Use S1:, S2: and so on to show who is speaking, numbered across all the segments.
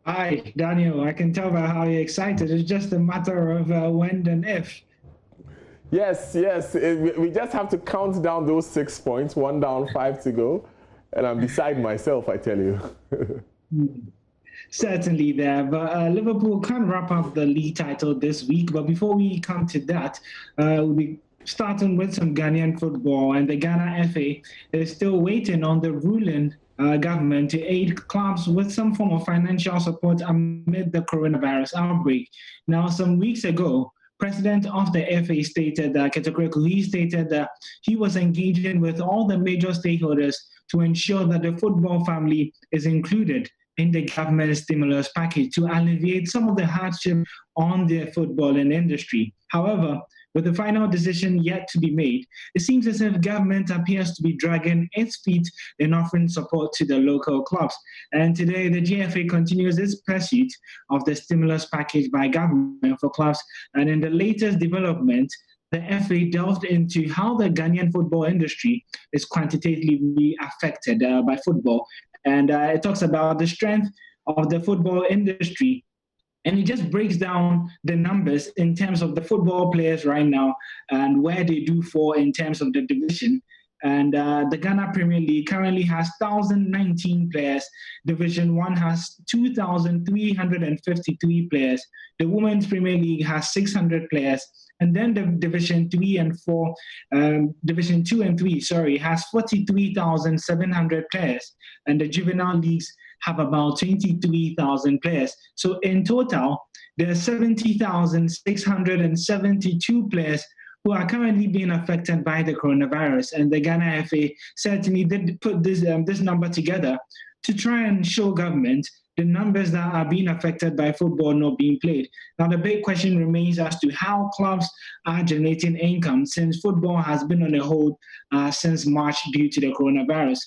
S1: Hi, Daniel. I can tell by how you're excited. It's just a matter of when and if.
S2: Yes. We just have to count down those 6 points, one down, five to go. And I'm beside myself, I tell you.
S1: Certainly there, but Liverpool can wrap up the league title this week. But before we come to that, we'll be starting with some Ghanaian football, and the Ghana FA is still waiting on the ruling government to aid clubs with some form of financial support amid the coronavirus outbreak. Now, some weeks ago, President of the FA stated that he stated that he was engaging with all the major stakeholders to ensure that the football family is included in the government stimulus package to alleviate some of the hardship on the footballing industry. However, with the final decision yet to be made, it seems as if government appears to be dragging its feet in offering support to the local clubs. And today, the GFA continues its pursuit of the stimulus package by government for clubs. And in the latest development, the FA delved into how the Ghanaian football industry is quantitatively affected by football. And it talks about the strength of the football industry, and it just breaks down the numbers in terms of the football players right now and where they do fall in terms of the division. And the Ghana Premier League currently has 1,019 players. Division 1 has 2,353 players. The Women's Premier League has 600 players. And then the Division 2 and 3, has 43,700 players. And the juvenile leagues have about 23,000 players. So in total, there are 70,672 players who are currently being affected by the coronavirus. And the Ghana FA certainly did put this number together to try and show government the numbers that are being affected by football not being played. Now, the big question remains as to how clubs are generating income since football has been on a hold since March due to the coronavirus.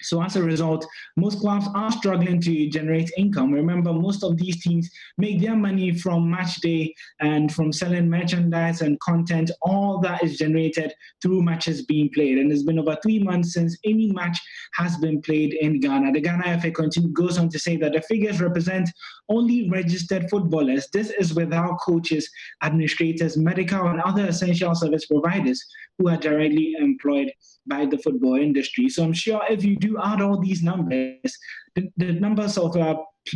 S1: So as a result, most clubs are struggling to generate income. Remember, most of these teams make their money from match day and from selling merchandise and content. All that is generated through matches being played. And it's been over 3 months since any match has been played in Ghana. The Ghana FA goes on to say that the figures represent only registered footballers. This is without coaches, administrators, medical, and other essential service providers who are directly employed by the football industry. So I'm sure if you do add all these numbers, the numbers of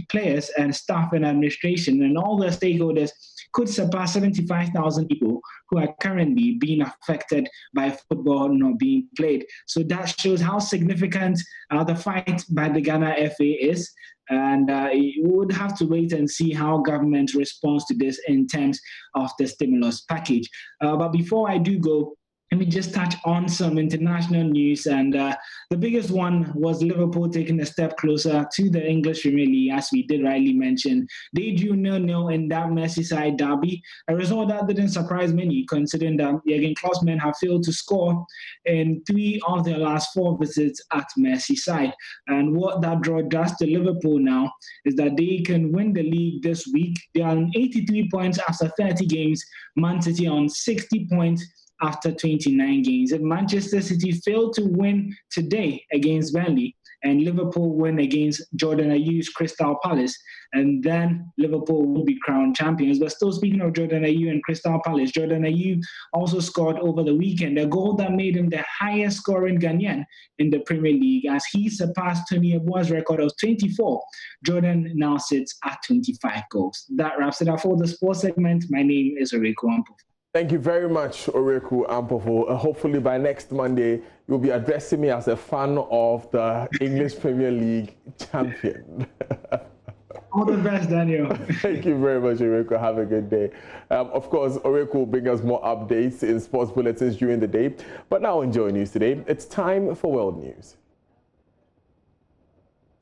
S1: players and staff and administration and all the stakeholders could surpass 75,000 people who are currently being affected by football not being played. So that shows how significant the fight by the Ghana FA is. And you would have to wait and see how government responds to this in terms of the stimulus package. But before I do go, let me just touch on some international news. And the biggest one was Liverpool taking a step closer to the English Premier League, as we did rightly mention. They drew 0-0 in that Merseyside derby, a result that didn't surprise many, considering that Jurgen Klopp's men have failed to score in 3 of their last 4 visits at Merseyside. And what that draw does to Liverpool now is that they can win the league this week. They are on 83 points after 30 games, Man City on 60 points after 29 games. If Manchester City failed to win today against Burnley and Liverpool win against Jordan Ayew's Crystal Palace, and then Liverpool will be crowned champions. But still, speaking of Jordan Ayew and Crystal Palace, Jordan Ayew also scored over the weekend a goal that made him the highest scoring Ghanaian in the Premier League as he surpassed Tony Abua's record of 24. Jordan now sits at 25 goals. That wraps it up for the sports segment. My name is Oreku Ampo.
S2: Thank you very much, Oreku Ampofo. Hopefully by next Monday, you'll be addressing me as a fan of the English Premier League champion.
S1: All the best, Daniel.
S2: Thank you very much, Oreku. Have a good day. Of course, Oreku will bring us more updates in sports bulletins during the day. But now on JoyNews today, it's time for World News.